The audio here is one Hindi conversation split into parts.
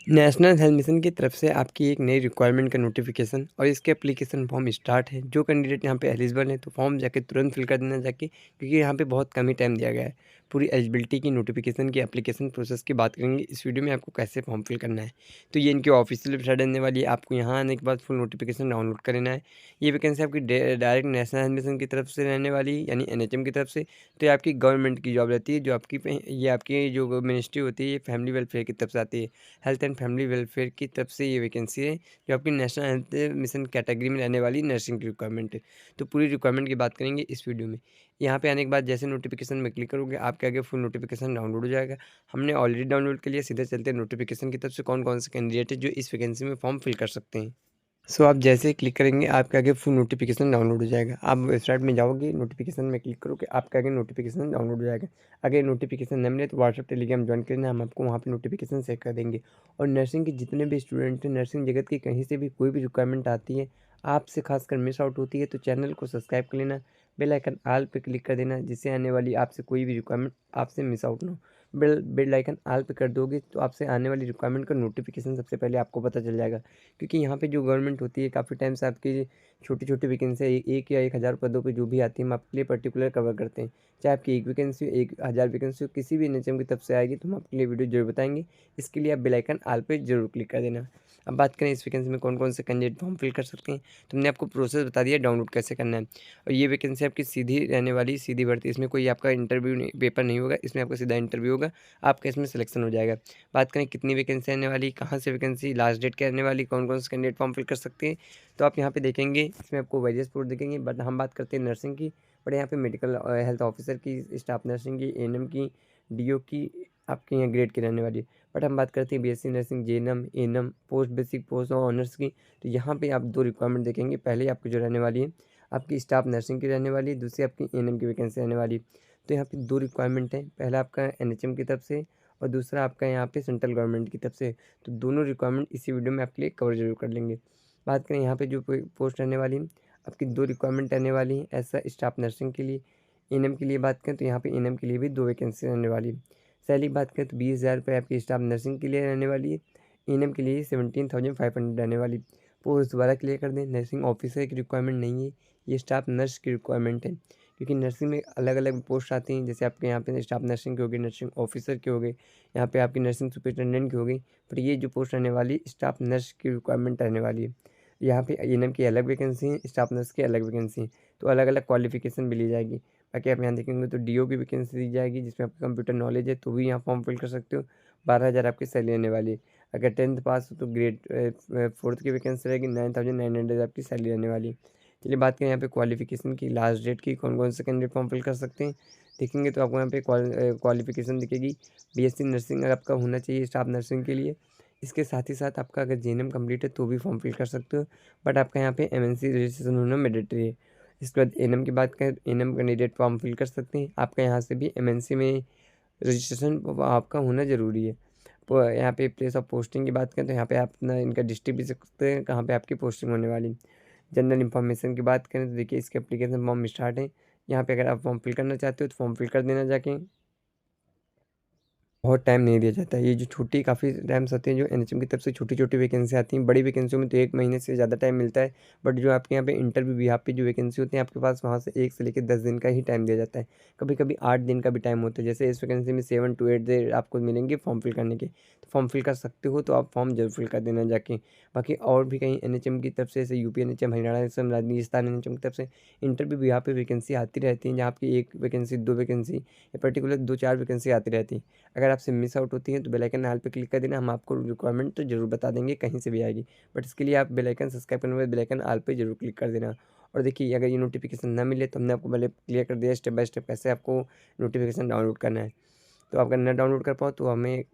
नेशनल हेल्थ मिशन की तरफ से आपकी एक नई रिक्वायरमेंट का नोटिफिकेशन और इसके एप्लीकेशन फॉर्म स्टार्ट है। जो कैंडिडेट यहाँ पे एलिजिबल है तो फॉर्म जाके तुरंत फिल कर देना जाके, क्योंकि यहाँ पे बहुत कम ही टाइम दिया गया है। पूरी एलिजिबिलिटी की नोटिफिकेशन की एप्लीकेशन प्रोसेस की बात करेंगे इस वीडियो में, आपको कैसे फॉर्म फिल करना है। तो ये इनकी ऑफिशियल वेबसाइट आने वाली है। आपको यहाँ आने के बाद फुल नोटिफिकेशन डाउनलोड कर लेना है। ये वैकेंसी आपकी डायरेक्ट नेशनल हेल्थ मिशन की तरफ से रहने वाली है, यानी NHM की तरफ से। तो ये आपकी गवर्नमेंट की जॉब रहती है, जो आपकी ये आपकी जो मिनिस्ट्री होती है, ये फैमिली वेलफेयर की तरफ से आती है। हेल्थ एंड फैमिली वेलफेयर की तरफ से ये वैकेंसी है, जो आपकी नेशनल हेल्थ मिशन कैटेगरी में रहने वाली नर्सिंग की रिक्वायरमेंट है। तो पूरी रिक्वायरमेंट की बात करेंगे इस वीडियो में। यहाँ पे आने के बाद जैसे नोटिफिकेशन में क्लिक करोगे, आपके आगे फुल नोटिफिकेशन डाउनलोड हो जाएगा। हमने ऑलरेडी डाउनलोड कर लिया। सीधे चलते हैं नोटिफिकेशन की तरफ से कौन कौन से कैंडिडेट है जो इस वैकेंसी में फॉर्म फिल कर सकते हैं। आप जैसे ही क्लिक करेंगे, आपके आगे फुल नोटिफिकेशन डाउनलोड हो जाएगा। आप वेबसाइट में जाओगे, नोटिफिकेशन में क्लिक करोगे, आपके आगे नोटिफिकेशन डाउनलोड हो जाएगा। अगर नोटिफिकेशन न मिले तो व्हाट्सएप टेलीग्राम ज्वाइन करना, हम आपको वहाँ पे नोटिफिकेशन शेयर कर देंगे। और नर्सिंग के जितने भी स्टूडेंट हैं, नर्सिंग जगत की कहीं से भी कोई भी रिक्वायरमेंट आती है, आपसे खासकर मिस आउट होती है, तो चैनल को सब्सक्राइब कर लेना, बेल आइकन ऑल पे क्लिक कर देना, जिससे आने वाली आपसे कोई भी रिक्वायरमेंट आपसे मिस आउट ना हो। बेल आइकन ऑल पे कर दोगे तो आपसे आने वाली रिक्वायरमेंट का नोटिफिकेशन सबसे पहले आपको पता चल जाएगा। क्योंकि यहाँ पे जो गवर्नमेंट होती है, काफ़ी टाइम से आपकी छोटी-छोटी वैकेंसी एक या 1000 पदों पे जो भी आती है, हम आपके लिए पर्टिकुलर कवर करते हैं। चाहे आपकी एक वैकेंसी हो, 1000 वैकेंसी हो, किसी भी NHM की तरफ से आएगी तो हम आपके लिए वीडियो ज़रूर बताएँगे। इसके लिए आप बेल आइकन ऑल पे ज़रूर क्लिक कर देना। अब बात करें इस वैकेंसी में कौन-कौन से कैंडिडेट फॉर्म फिल कर सकते हैं, तो हमने आपको प्रोसेस बता दिया डाउनलोड कैसे करना है। और ये वैकेंसी आपकी सीधी रहने वाली, सीधी भर्ती, इसमें कोई आपका इंटरव्यू नहीं, पेपर नहीं होगा, इसमें आपका सीधा इंटरव्यू होगा, आपका इसमें सिलेक्शन हो जाएगा। बात करें कितनी वैकेंसी आने वाली, कहाँ से वैकेंसी, लास्ट डेट क्या आने वाली, कौन-कौन से कैंडिडेट फॉर्म फिल कर सकते हैं, तो आप यहाँ पे देखेंगे, इसमें आपको वेरियस पोस्ट दिखेंगे। बट हम बात करते हैं नर्सिंग की। बट यहाँ पे मेडिकल हेल्थ ऑफिसर की, स्टाफ नर्सिंग की, ANM की, DO की, आपके यहाँ ग्रेड की रहने वाली है। बट हम बात करते हैं BSc nursing, JNM, ANM, post basic, post और ऑनर्स की। तो यहाँ पे आप दो रिक्वायरमेंट देखेंगे। पहले आपकी जो रहने वाली है, आपकी स्टाफ नर्सिंग की रहने वाली है, दूसरी आपकी ANM की वैकेंसी रहने वाली है। तो यहाँ पे दो रिक्वायरमेंट है, पहला आपका NHM की तरफ से और दूसरा आपका यहाँ पे सेंट्रल गवर्नमेंट की तरफ से। तो दोनों रिक्वायरमेंट इसी वीडियो में आपके लिए कवर जरूर कर लेंगे। बात करें यहाँ पे जो पोस्ट रहने वाली है, आपकी दो रिक्वायरमेंट रहने वाली है। ऐसा स्टाफ नर्सिंग के लिए, ANM के लिए बात करें तो यहाँ पे ANM के लिए भी दो वैकेंसी रहने वाली है। सैलरी की बात करें तो 20,000 रुपये आपकी स्टाफ नर्सिंग के लिए रहने वाली है। ANM के लिए 17,500 रहने वाली। पोस्ट दोबारा क्लियर कर दें, नर्सिंग ऑफिसर की रिक्वायरमेंट नहीं है, ये स्टाफ नर्स की रिक्वायरमेंट है। क्योंकि नर्सिंग में अलग अलग पोस्ट आती हैं, जैसे आपके यहाँ पे स्टाफ नर्सिंग की हो गई, नर्सिंग ऑफिसर की हो गई, यहाँ पे आपकी नर्सिंग सुपरिटेंडेंट की हो गई। पर ये जो पोस्ट रहने वाली, स्टाफ नर्स की रिक्वायरमेंट रहने वाली है। यहाँ पे ANM की अलग वैकेंसी है, स्टाफ नर्स की अलग वैकेंसी है, तो अलग अलग क्वालिफिकेशन भी ली जाएगी। बाकी आप यहाँ देखेंगे तो DO की वैकेंसी दी जाएगी, जिसमें आपका कंप्यूटर नॉलेज है तो भी यहाँ फॉर्म फिल कर सकते हो। 12,000 आपकी सैलरी रहने वाली है। अगर 10th पास हो तो ग्रेड 4th की वैकेंसी रहेगी, 9,900 आपकी सैलरी रहने वाली है। चलिए बात करें यहाँ पे क्वालिफिकेशन की, लास्ट डेट की, कौन कौन से कैंडिडेट फॉर्म फिल कर सकते हैं। देखेंगे तो आपको यहाँ पे क्वालिफिकेशन दिखेगी। BSc नर्सिंग अगर आपका होना चाहिए स्टाफ नर्सिंग के लिए। इसके साथ ही साथ आपका अगर JNM कंप्लीट है तो भी फॉर्म फिल कर सकते हो। बट आपका यहाँ पे MNC रजिस्ट्रेशन होना मैंडेटरी है। इसके बाद ANM की बात करें तो ANM कैंडिडेट फॉर्म फिल कर सकते हैं। आपका यहाँ से भी MNC में रजिस्ट्रेशन आपका होना ज़रूरी है। यहाँ पे प्लेस ऑफ पोस्टिंग की बात करें तो यहाँ पे आप अपना इनका डिस्ट्रिक्ट भी सकते हैं, कहाँ पे आपकी पोस्टिंग होने वाली। जनरल इन्फॉर्मेशन की बात करें तो देखिए, इसके एप्लीकेशन फॉर्म स्टार्ट है। यहाँ पे अगर आप फॉर्म फिल करना चाहते हो तो फॉर्म फिल कर देना जाके। बहुत टाइम नहीं दिया जाता है। ये जो छोटी काफ़ी टाइम्स आती हैं, जो NHM की तरफ से छोटी-छोटी वैकेंसी आती हैं, बड़ी वैकेंसियों में तो 1 महीने से ज़्यादा टाइम मिलता है। बट जो आपके यहाँ पे इंटरव्यू बिहाफ़ पे जो वैकेंसी होती है, आपके पास वहाँ से 1 से लेके 10 दिन का ही टाइम दिया जाता है। कभी-कभी 8 दिन का भी टाइम होता है। जैसे इस वैकेंसी में 7 टू 8 डे आपको मिलेंगे फॉर्म फिल करने के। तो फॉर्म फिल कर सकते हो तो आप फॉर्म ज़रूर फिल कर देना जाके। बाकी और भी कहीं NHM की तरफ से, जैसे UP NHM, Haryana NHM, Rajasthan NHM की तरफ से इंटरव्यू बिहाफ़ पे वैकेंसी आती रहती है, जहाँ आपकी 1 वैकेंसी, 2 वैकेंसी या पर्टिकुलर 2-4 वैकेंसी आती रहती है। अगर आपसे मिस आउट होती हैं तो बेल आइकन ऑल पे क्लिक कर देना, हम आपको रिक्वायरमेंट तो ज़रूर बता देंगे, कहीं से भी आएगी। बट इसके लिए आप बेल आइकन सब्सक्राइब करने के बाद बेल आइकन ऑल पे ज़रूर क्लिक कर देना। और देखिए, अगर ये नोटिफिकेशन ना मिले तो हमने आपको पहले क्लियर कर दिया स्टेप बाय स्टेप कैसे आपको नोटिफिकेशन डाउनलोड करना है। तो आप अगर ना डाउनलोड कर पाओ तो हमें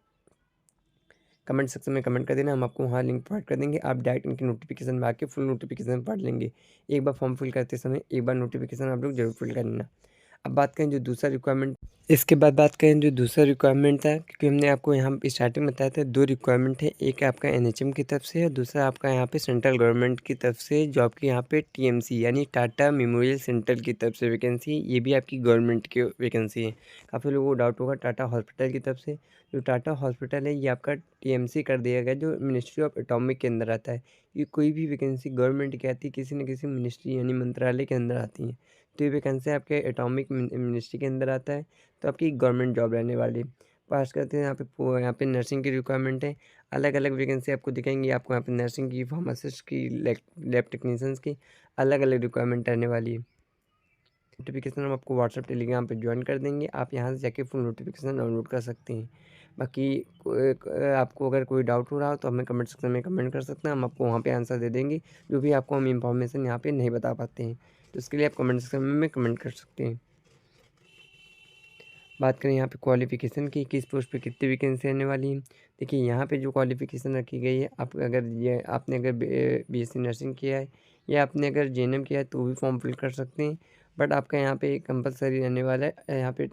कमेंट सेक्शन में कमेंट कर देना, हम आपको वहाँ लिंक प्रोवाइड कर देंगे। आप डायरेक्ट इनकी नोटिफिकेशन में आके फुल नोटिफिकेशन पढ़ लेंगे। एक बार फॉर्म फिल करते समय एक बार नोटिफिकेशन आप लोग जरूर फिल कर लेना। अब बात करें जो दूसरा रिक्वायरमेंट, इसके बाद बात करें जो दूसरा रिक्वायरमेंट था, क्योंकि हमने आपको यहाँ पे स्टार्टिंग में बताया था 2 रिक्वायरमेंट है, एक है आपका एनएचएम की तरफ से और दूसरा आपका यहाँ पे सेंट्रल गवर्नमेंट की तरफ से जॉब की यहाँ पे टीएमसी यानी टाटा मेमोरियल सेंटर की तरफ से वैकेंसी, ये भी आपकी गवर्नमेंट की वैकेंसी है। काफ़ी लोगों को डाउट होगा टाटा हॉस्पिटल की तरफ से, जो टाटा हॉस्पिटल है ये आपका टीएमसी कर दिया गया जो मिनिस्ट्री ऑफ एटॉमिक के अंदर आता है। ये कोई भी वैकेंसी गवर्नमेंट की आती है किसी न किसी मिनिस्ट्री यानी मंत्रालय के अंदर आती है। तो ये वैकेंसी आपके एटॉमिक मिनिस्ट्री के अंदर आता है, तो आपकी गवर्नमेंट जॉब रहने वाली है। पास करते हैं यहाँ पे नर्सिंग की रिक्वायरमेंट है। अलग-अलग वैकेंसी आपको दिखेंगी, आपको यहाँ पे नर्सिंग की, फार्मासिस्ट की, लैब टेक्नीशियंस की अलग-अलग रिक्वायरमेंट रहने वाली है। नोटिफिकेशन हम आपको व्हाट्सएप टेलीग्राम पे ज्वाइन कर देंगे, आप यहाँ से जाके फुल नोटिफिकेशन डाउनलोड कर सकते हैं। बाकी आपको अगर कोई डाउट हो रहा हो तो हमें कमेंट सेक्शन में कमेंट कर सकते हैं, हम आपको वहाँ पे आंसर दे देंगे, जो भी आपको हम इंफॉर्मेशन यहाँ पे नहीं बता पाते हैं। तो इसके लिए आप कमेंट सेक्शन में कमेंट कर सकते हैं। बात करें यहाँ पे क्वालिफ़िकेशन की, किस पोस्ट पे कितनी वैकेंसी आने वाली है। देखिए यहाँ पे जो क्वालिफ़िकेशन रखी गई है, आप अगर ये आपने अगर बीएससी नर्सिंग किया है या आपने अगर जेएनएम किया है तो भी फॉर्म फिल कर सकते हैं। बट आपका यहाँ पे कंपलसरी रहने वाला है, यहाँ पे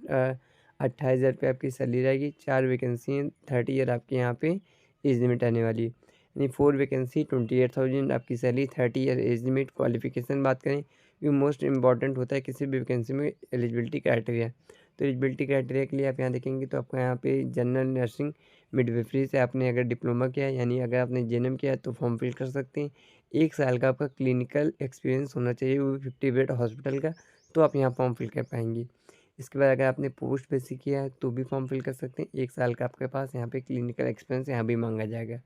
28,000 रुपये आपकी सैलरी रहेगी। 4 वैकेंसी हैं, 30 ईयर आपके यहाँ पे एज लिमिट आने वाली है, यानी 4 वैकेंसी 28,000 आपकी salary, 30 year age limit. Qualification बात करें, ये मोस्ट इंपॉर्टेंट होता है किसी भी वैकेंसी में एलिजिबिलिटी क्राइटेरिया। तो एलिजिबिलिटी क्राइटेरिया के लिए आप यहाँ देखेंगे तो आपको यहाँ पे जनरल नर्सिंग मिडवाइफरी से आपने अगर डिप्लोमा किया है यानी अगर आपने जेएनएम किया है तो फॉर्म फिल कर सकते हैं। 1 साल का आपका क्लिनिकल एक्सपीरियंस होना चाहिए, वो भी 50 बेड हॉस्पिटल का, तो आप यहाँ फॉर्म फिल कर पाएंगे। इसके बाद अगर आपने पोस्ट बेसिक किया है तो भी फॉर्म फिल कर सकते हैं। 1 साल का आपके पास यहाँ पे क्लिनिकल एक्सपीरियंस यहाँ भी मांगा जाएगा।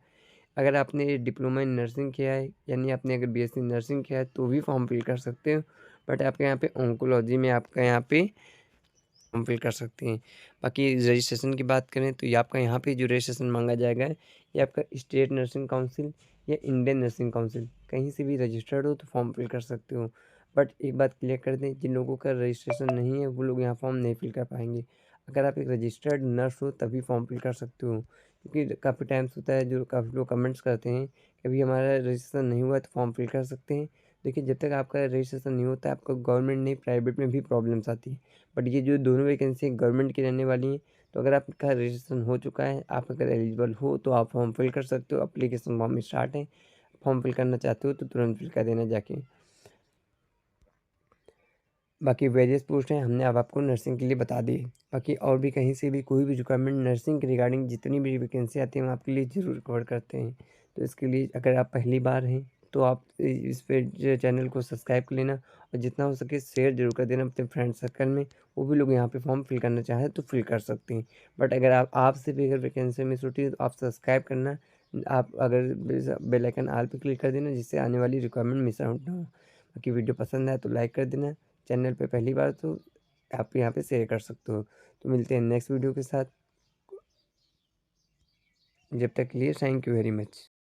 अगर आपने डिप्लोमा इन नर्सिंग किया है यानी आपने अगर बीएससी नर्सिंग किया है तो भी फॉर्म फिल कर सकते हो। बट आपके यहाँ पे ऑन्कोलॉजी में आपका यहाँ पे फॉर्म फिल कर सकते हैं। बाकी रजिस्ट्रेशन की बात करें तो ये आपका यहाँ पे जो रजिस्ट्रेशन मांगा जाएगा ये आपका स्टेट नर्सिंग काउंसिल या इंडियन नर्सिंग काउंसिल कहीं से भी रजिस्टर्ड हो तो फॉर्म फिल कर सकते हो। बट एक बात क्लियर कर दें, जिन लोगों का रजिस्ट्रेशन नहीं है वो लोग यहाँ फॉर्म नहीं फिल कर पाएंगे। अगर आप एक रजिस्टर्ड नर्स हो तभी फॉर्म फिल कर सकते हो, क्योंकि काफ़ी टाइम्स होता है जो काफ़ी लोग कमेंट्स करते हैं कि अभी हमारा रजिस्ट्रेशन नहीं हुआ है तो फॉर्म फिल कर सकते हैं। देखिए जब तक आपका रजिस्ट्रेशन नहीं होता है आपको गवर्नमेंट नहीं प्राइवेट में भी प्रॉब्लम्स आती है। बट ये जो दोनों वैकेंसी गवर्नमेंट की रहने वाली हैं, तो अगर आपका रजिस्ट्रेशन हो चुका है, आप अगर एलिजिबल हो तो आप फॉर्म फिल कर सकते हो। एप्लीकेशन फॉर्म स्टार्ट है, फॉर्म फिल करना चाहते हो तो तुरंत फिल कर देना जाके। बाकी वेरियस पोस्ट हैं हमने अब आपको नर्सिंग के लिए बता दी। बाकी और भी कहीं से भी कोई भी रिक्वायरमेंट नर्सिंग के रिगार्डिंग जितनी भी वैकेंसी आती है हम आपके लिए ज़रूर कवर करते हैं। तो इसके लिए अगर आप पहली बार हैं तो आप इस पे चैनल को सब्सक्राइब कर लेना और जितना हो सके शेयर ज़रूर कर देना अपने फ्रेंड सर्कल में। वो भी लोग यहाँ पे फॉर्म फिल करना चाहें तो फिल कर सकते हैं। बट अगर आपसे भी अगर वैकेंसी मिस होती है तो आप सब्सक्राइब करना, आप अगर बेल आइकन ऑल पे क्लिक कर देना जिससे आने वाली रिक्वायरमेंट मिस आउट ना हो। बाकी वीडियो पसंद आए तो लाइक कर देना, चैनल पे पहली बार तो आप यहाँ पे शेयर कर सकते हो। तो मिलते हैं नेक्स्ट वीडियो के साथ, जब तक के लिए थैंक यू वेरी मच।